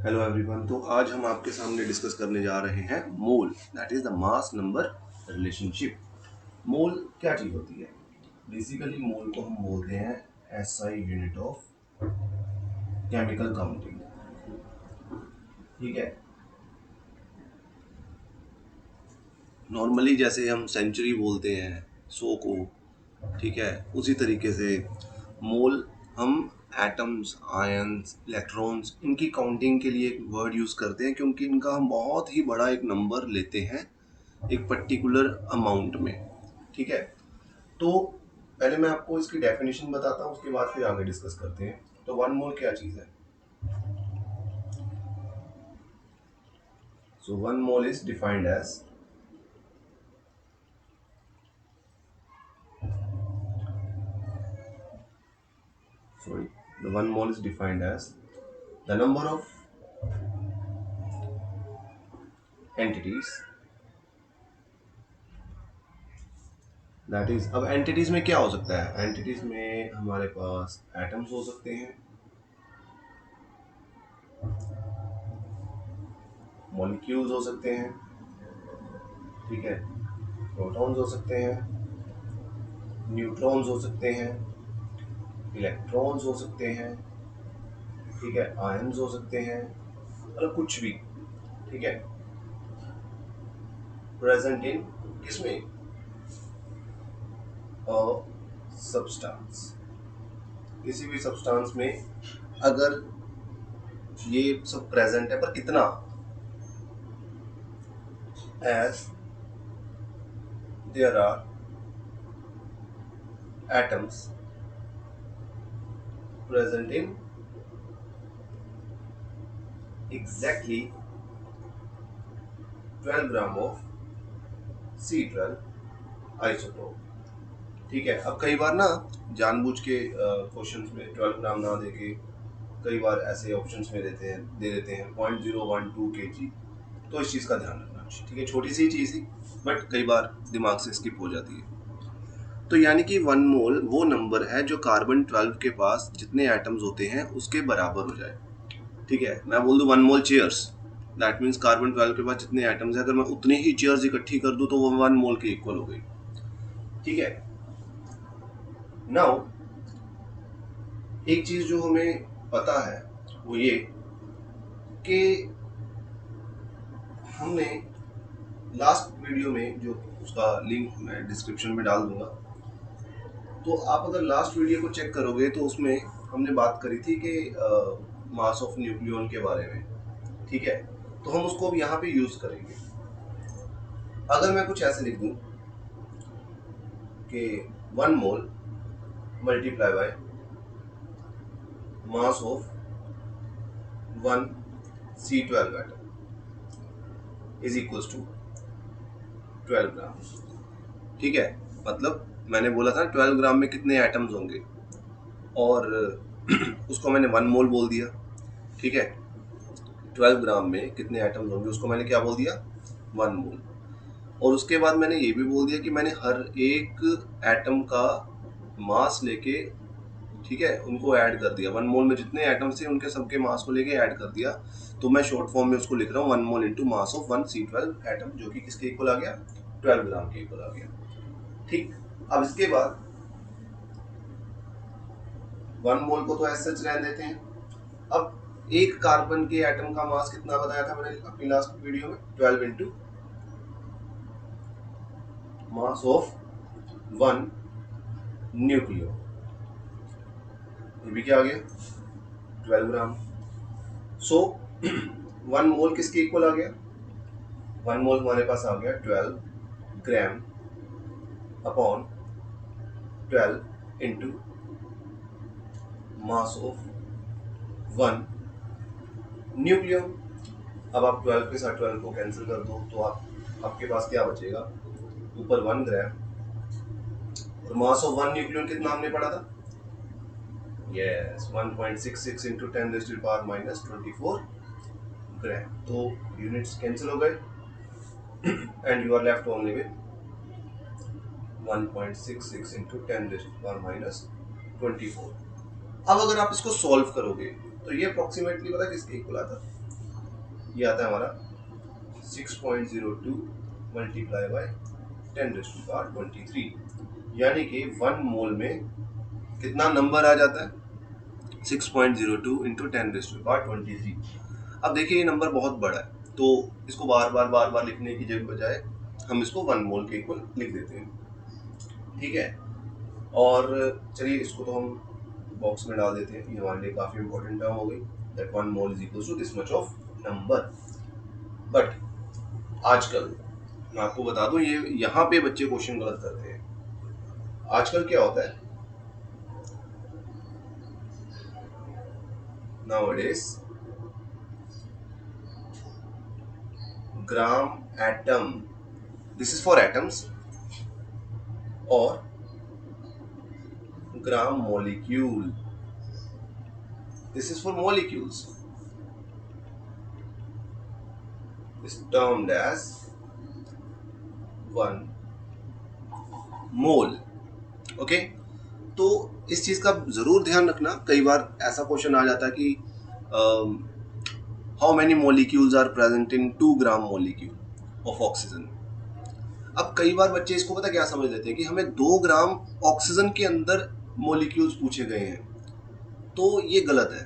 Hello everyone. तो आज हम आपके सामने डिस्कस करने जा रहे हैं mole, that is the mass number relationship. Mole क्या चीज होती है? बेसिकली मोल को हम बोलते हैं SI unit of chemical counting. ठीक है, नॉर्मली जैसे हम सेंचुरी बोलते हैं 100 को, ठीक है, उसी तरीके से मोल हम एटम्स, आयंस, इलेक्ट्रॉन्स, इनकी काउंटिंग के लिए एक वर्ड यूज करते हैं, क्योंकि इनका हम बहुत ही बड़ा एक नंबर लेते हैं एक पर्टिकुलर अमाउंट में। ठीक है, तो पहले मैं आपको इसकी डेफिनेशन बताता हूँ, उसके बाद फिर आगे डिस्कस करते हैं। तो वन मोल क्या चीज है? So one mole is defined as the one mole is defined as the number of entities, that is. अब एंटिटीज में क्या हो सकता है? एंटिटीज में हमारे पास एटम्स हो सकते हैं, मॉलिक्यूल्स हो सकते हैं, ठीक है, प्रोटॉन्स हो सकते हैं, न्यूट्रॉन्स हो सकते हैं, इलेक्ट्रॉन्स हो सकते हैं, ठीक है, आयंस हो सकते हैं, मतलब कुछ भी। ठीक है, प्रेजेंट इन किसमें? सब्सटेंस। किसी भी सब्सटेंस में अगर ये सब प्रेजेंट है, पर कितना? As there are atoms present in exactly 12 gram of C12 isotope. ठीक है, अब कई बार ना जानबूझ के क्वेश्चंस में 12 ग्राम ना देके कई बार ऐसे ऑप्शंस में दे देते हैं 0.012 kg। तो इस चीज़ का ध्यान रखना। ठीक है, छोटी सी चीज़ ही, बट कई बार दिमाग से स्किप हो जाती है। तो यानी कि वन मोल वो नंबर है जो कार्बन 12 के पास जितने एटम्स होते हैं उसके बराबर हो जाए। ठीक है, मैं बोल दूं one mole chairs, that means carbon 12 के पास जितने एटम्स है, अगर मैं उतनी ही चेयर्स इकट्ठी कर दूं तो वो वन मोल के इक्वल हो गई। ठीक है, नाउ एक चीज जो हमें पता है वो ये कि हमने लास्ट वीडियो में, जो उसका लिंक मैं डिस्क्रिप्शन में डाल दूंगा, तो आप अगर लास्ट वीडियो को चेक करोगे तो उसमें हमने बात करी थी कि मास ऑफ न्यूक्लियन के बारे में। ठीक है, तो हम उसको अब यहाँ पे यूज करेंगे। अगर मैं कुछ ऐसे लिख दूं कि one mole multiply by mass of one C12 atom is equals to 12 gram. ठीक है, मतलब मैंने बोला था 12 ग्राम में कितने एटम्स होंगे, और उसको मैंने वन मोल बोल दिया। ठीक है, 12 ग्राम में कितने एटम्स होंगे उसको मैंने क्या बोल दिया? One mole. और उसके बाद मैंने ये भी बोल दिया कि मैंने हर एक एटम का मास लेके, ठीक है, उनको ऐड कर दिया। वन मोल में जितने एटम्स थे उनके सबके मास को लेके ऐड कर दिया। तो मैं शॉर्ट फॉर्म में उसको लिख रहा हूँ one mole into mass of one C12 atom, जो कि किसके इक्वल आ गया? 12 ग्राम के इक्वल आ गया। ठीक, अब इसके बाद वन मोल को तो ऐसे सच रहने देते हैं। अब एक कार्बन के एटम का मास कितना बताया था मैंने अपनी लास्ट वीडियो में? 12 into mass of one nucleo, ये भी क्या आ गया? 12 ग्राम। सो वन मोल किसके इक्वल आ गया? वन मोल हमारे पास आ गया 12 gram upon 12 into mass of one nucleon. अब आप 12 के साथ 12 को कैंसिल कर दो तो आपके पास क्या बचेगा? ऊपर 1 ग्राम, और मास ऑफ वन न्यूक्लियन कितना हमने पढ़ा था? Yes, 1.66 into 10⁻⁻24 gram. तो यूनिट्स कैंसिल हो गए and you are left only with 1.66 into 10⁻⁻24। अब अगर आप इसको सॉल्व करोगे तो ये अप्रोक्सीमेटली पता किसके इक्वल आता? ये आता है हमारा 6.02 मल्टीप्लाई बाय 10⁻23, यानी कि 1 मोल में कितना नंबर आ जाता है 6.02 इंटू 10⁻23। अब देखिए ये नंबर बहुत बड़ा है, तो इसको बार बार लिखने की जगह बजाय हम इसको 1 मोल के इक्वल लिख देते हैं, ठीक है। और चलिए इसको तो हम बॉक्स में डाल देते हैं, ये हमारे लिए काफ़ी इंपॉर्टेंट टर्म हो गई, that 1 mole is equal to this much of number. But आजकल मैं आपको बता दूं, ये यहाँ पे बच्चे क्वेश्चन गलत करते हैं। आजकल क्या होता है, nowadays gram atom, this is for atoms, or gram molecule, this is for molecules, is termed as 1 mole. Okay, तो इस चीज का जरूर ध्यान रखना, कई बार ऐसा क्वेश्चन आ जाता है कि how many molecules are present in 2 gram molecule of oxygen. अब कई बार बच्चे इसको पता क्या समझ लेते हैं कि हमें 2 ग्राम ऑक्सीजन के अंदर मोलिक्यूल्स पूछे गए हैं, तो ये गलत है।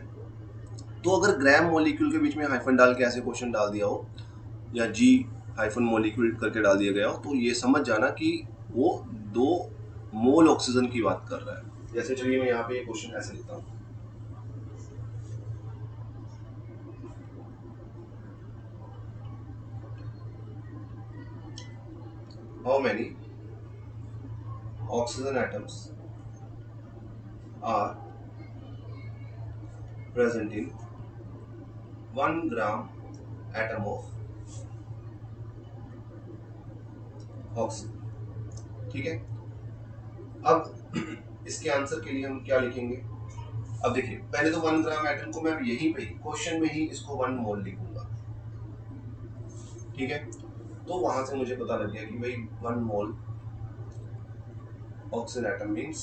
तो अगर ग्राम मोलिक्यूल के बीच में हाइफन डाल के ऐसे क्वेश्चन डाल दिया हो, या जी हाइफन मोलिक्यूल करके डाल दिया गया हो, तो ये समझ जाना कि वो 2 मोल ऑक्सीजन की बात कर रहा है। जैसे चलिए मैं यहाँ पे क्वेश्चन ऐसे लिखता हूँ, how many oxygen atoms are present in 1 gram atom of oxygen, ठीक है। अब इसके आंसर के लिए हम क्या लिखेंगे, अब देखिए पहले तो 1 ग्राम एटम को मैं यहीं पे क्वेश्चन में ही इसको 1 मोल लिखूंगा, ठीक है। तो वहां से मुझे पता लग गया कि भाई 1 मोल oxygen atom means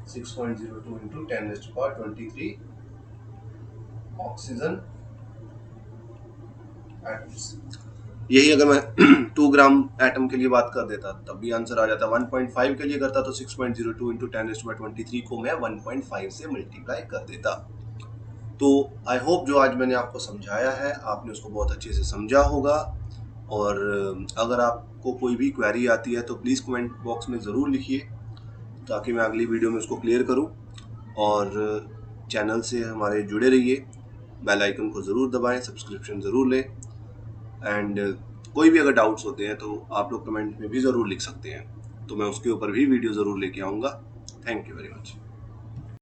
6.02 into 10⁻23 oxygen atoms. यही अगर मैं 2 ग्राम एटम के लिए बात कर देता तब भी आंसर आ जाता। 1.5 के लिए करता तो 6.02 इंटू 10⁻23 को मैं 1.5 से मल्टीप्लाई कर देता। तो आई होप जो आज मैंने आपको समझाया है आपने उसको बहुत अच्छे से समझा होगा, और अगर आपको कोई भी क्वेरी आती है तो प्लीज़ कमेंट बॉक्स में ज़रूर लिखिए, ताकि मैं अगली वीडियो में उसको क्लियर करूं। और चैनल से हमारे जुड़े रहिए, बेल आइकन को ज़रूर दबाएं, सब्सक्रिप्शन ज़रूर लें, एंड कोई भी अगर डाउट्स होते हैं तो आप लोग कमेंट में भी ज़रूर लिख सकते हैं, तो मैं उसके ऊपर भी वीडियो ज़रूर लेके आऊँगा। Thank you very much.